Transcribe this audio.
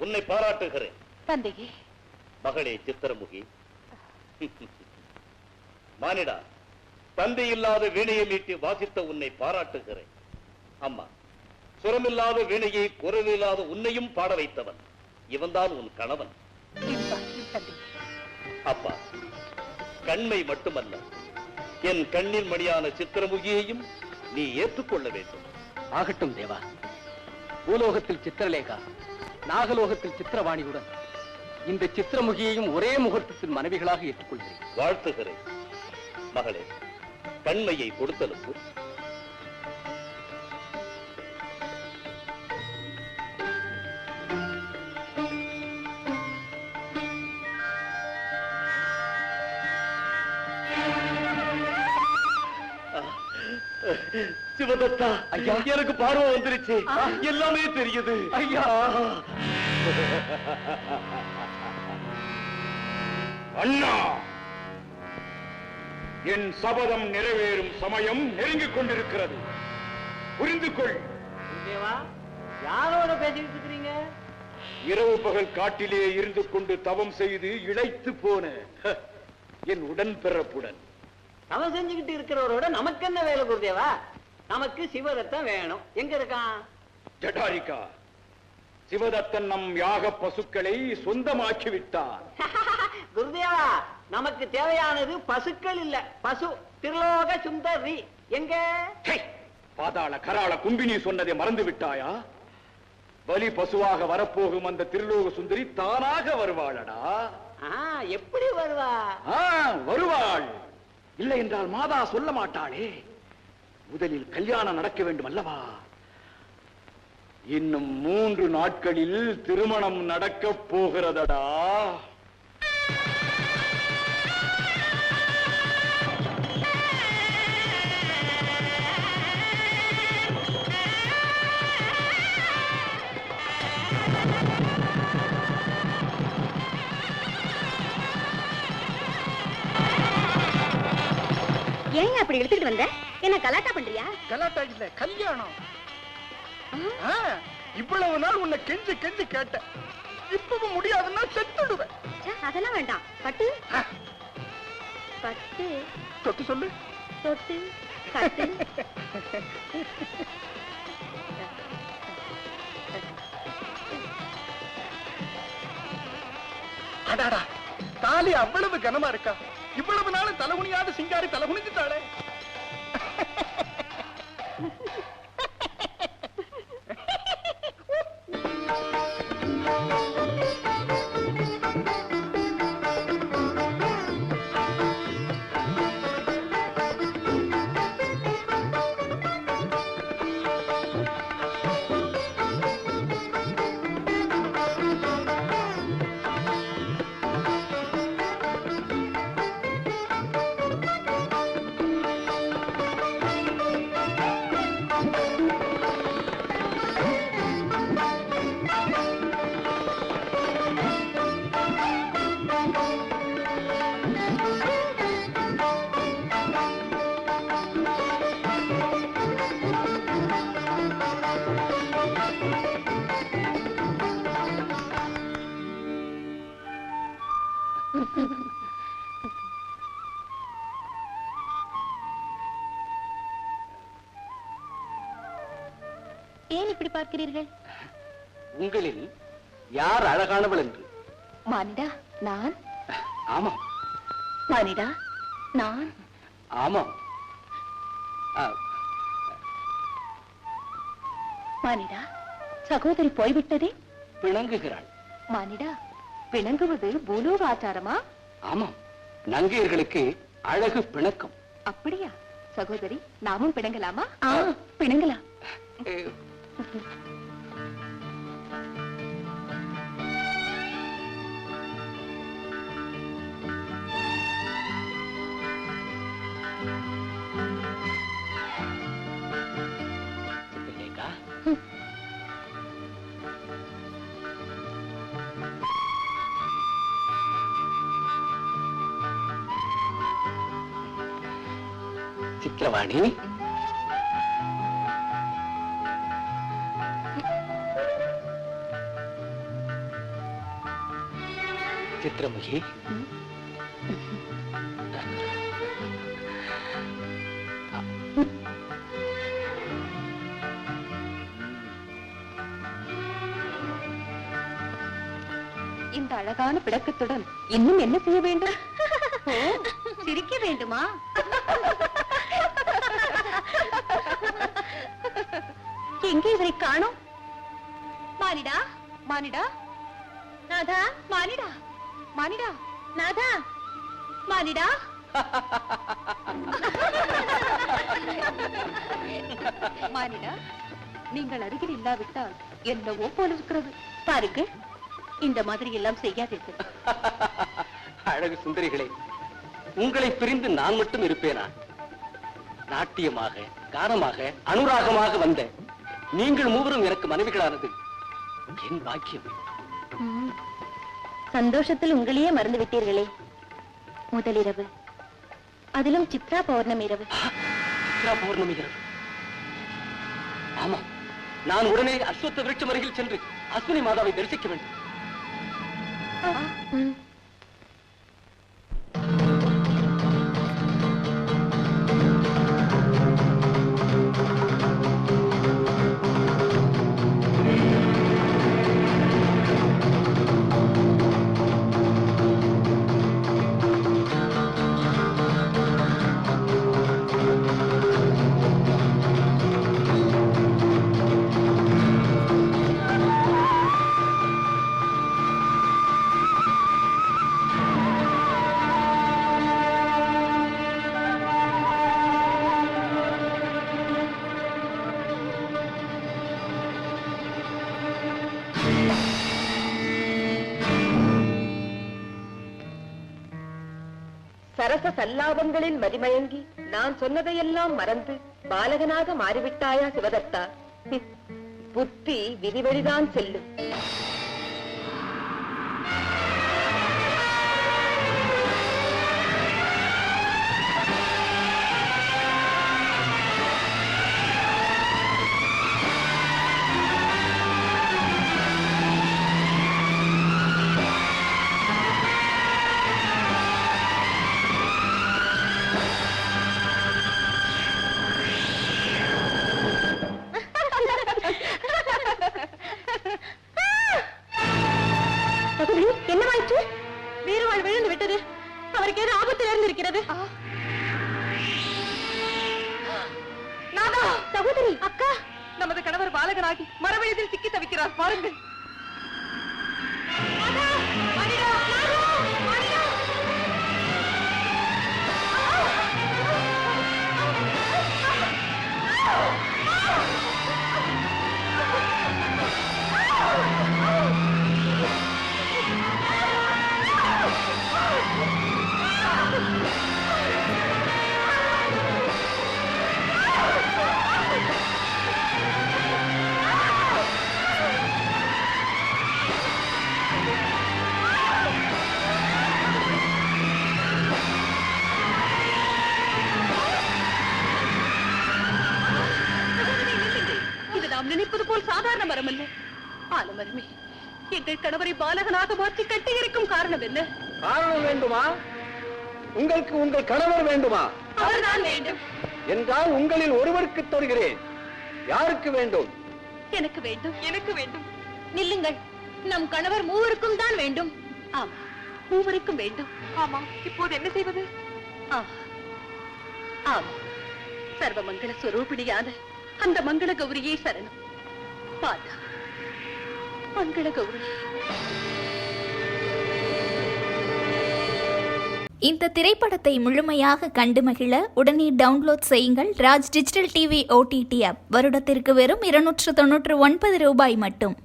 உன்னை பாராட்டுகிறேன். தந்தையே. மகளே சித்திரமுகி, மானிடா, தந்தை இல்லாத வீணையை மீட்டி வாசித்த உன்னை பாராட்டுகிறேன். அம்மா, சுரமில்லாத வீணையை குரலில்லாத உன்னையும் பாட வைத்தவன் இவன்தான் உன் கணவன். அப்பா, கண்மை மட்டுமல்ல, என் கண்ணின் மணியான சித்திரமுகியையும் நீ ஏற்றுக்கொள்ள வேண்டும். ஆகட்டும் தேவா. பூலோகத்தில் சித்திரலேகா, நாகலோகத்தில் சித்திரவாணியுடன் இந்த சித்திரமுகியையும் ஒரே முகூர்த்தத்தின் மனைவிகளாக ஏற்றுக்கொள்கிறேன். வாழ்த்துகிறேன். மகளே, கண்மையை கொடுத்தலுக்கு. சிவதத்தா, ஐயா, எனக்கு பார்வை வந்துருச்சு. எல்லாமே தெரியுது ஐயா. அண்ணா, என் சபதம் நிறைவேறும் சமயம் நெருங்கிக் கொண்டிருக்கிறது. புரிந்து கொள். யாரோட பேசிட்டு இருக்கிறீங்க? இரவு பகல் காட்டிலே இருந்து கொண்டு தவம் செய்து இழைத்து போன என் உடன்பிறப்புடன் தவம் செஞ்சுக்கிட்டு இருக்கிறவரோட நமக்கு என்ன வேலை குருதேவா? நமக்கு சிவதத்தன் வேணும். எங்க இருக்கான்? ஜடாரிகா, சிவதத்தன் நம் யாக பசுக்களை சொந்தமாக்கி விட்டார். குருதேவா, நமக்கு தேவையானது பசுக்கள் இல்ல, பசு. திருலோக சுந்தரி எங்க? பாதாள கராள கும்பினி சொன்னதை மறந்து விட்டாயா? பலி பசுவாக வரப்போகும் அந்த திருலோக சுந்தரி தானாக வருவாளடா. எப்படி வருவா? வருவாள். இல்லை என்றால் மாதா சொல்ல மாட்டாளே. முதலில் கல்யாணம் நடக்க வேண்டும் அல்லவா? இன்னும் 3 நாட்களில் திருமணம் நடக்கப் போகிறதடா. ஏன் அப்படி எடுத்துட்டு வந்த? என்ன கலாட்டா பண்றியா? கலாட்டா இல்ல, கல்யாணம். இவ்வளவு நாள் உன்னை கெஞ்சி கெஞ்சி கேட்ட, இப்பவும் முடியாதுன்னா செத்துடுவேன். அதெல்லாம் வேண்டாம். பட்டு பட்டு தொட்டு சொல்லு. தொட்டு கட்டு. அடாடா, தாலி அவ்வளவு கனமா இருக்கா? இவ்வளவு நாள் தலைகுனியாத சிங்காரி தலைகுனிஞ்சுட்டாளே. ஏன் இப்படி பார்க்கிறீர்கள்? உங்களில் யார் அழகானவள் என்று. மானிடா, நான். ஆமாம். மானிடா, நான். ஆமாம். மானிடா, சகோதரி போய்விட்டதே. பிணங்குகிறாள். மானிடா, பிணங்குவது பூலோக ஆச்சாரமா? ஆமாம், நங்கையர்களுக்கு அழகு பிணக்கம். அப்படியா? சகோதரி, நாமும் பிணங்கலாமா? பிணங்கலாம். சித்திரவாணி, சித்திரமுகி, இந்த அழகான பிடக்கத்துடன் இன்னும் என்ன செய்ய வேண்டும்? ஓ, சிரிக்க வேண்டுமா? எங்கே இவரை காணோம்? மானிடா, மானிடா, நாதா, மானிடா, மானிடா, நாதா, மானிடா. மானிடா, நீங்கள் அருகில் இல்லாவிட்டால் என்னவோ போல இருக்கிறது. பாருங்கள், இந்த மாதிரி எல்லாம் செய்யாதீர்கள். அழகு சுந்தரிகளே, உங்களை பிரிந்து நான் மட்டும் இருப்பேனா? நாட்டியமாக, கானமாக, அனுராகமாக வந்த நீங்கள் மூவரும் எனக்கு மனைவிகளானது என் பாக்கியம். சந்தோஷத்தில் உங்களையே மறந்து விட்டீர்களே. முதலிரவு, அதிலும் சித்ரா பௌர்ணமி இரவு. சித்ரா பௌர்ணமி இரவு. ஆமா, நான் உடனே அஸ்வத்த விருட்சம் அருகில் சென்று அஸ்வினி மாதாவை தரிசிக்க வேண்டும். சரச சல்லாபங்களில் மதிமயங்கி நான் சொன்னதையெல்லாம் மறந்து பாலகனாக மாறிவிட்டாயா சிவதத்தா? புத்தி விதிவழிதான் செல்லும். என்னவாயிற்று? வீரவாள் விழுந்து விட்டது. அவருக்கு ஏதோ ஆபத்து நேர்ந்திருக்கிறது. நாதா, சகோதரி, அக்கா, நமது கணவர் பாலகனாகி மரவழியில் சிக்கி தவிக்கிறார். பாருங்கள். நினைப்பது போல் சாதாரண மரம் அல்ல. ஆலமரமே, எங்கள் கணவரை பாலகனாக மாற்றி கட்டி இருக்கும் காரணம் என்ன? காரணம் வேண்டுமா? உங்களுக்கு உங்கள் கணவர் வேண்டுமா? அவர்தான் வேண்டும். என்றால் உங்களில் ஒருவருக்கு தருகிறேன். யாருக்கு வேண்டும்? எனக்கு வேண்டும், எனக்கு வேண்டும். நில்லுங்கள், நம் கணவர் மூவருக்கும் தான் வேண்டும். ஆமா, மூவருக்கும் வேண்டும். ஆமா, இப்போது என்ன செய்வது? ஆமா, சர்வ மங்கள ஸ்வரூபிணியான அந்த மங்கள கௌரியே சரணம். பாதா, மங்கள கௌரி. இந்த திரைப்படத்தை முழுமையாக கண்டு மகிழ உடனே டவுன்லோட் செய்யுங்கள் Raj digital TV OTT app. வருடத்திற்கு வெறும் 299 ரூபாய் மட்டும்.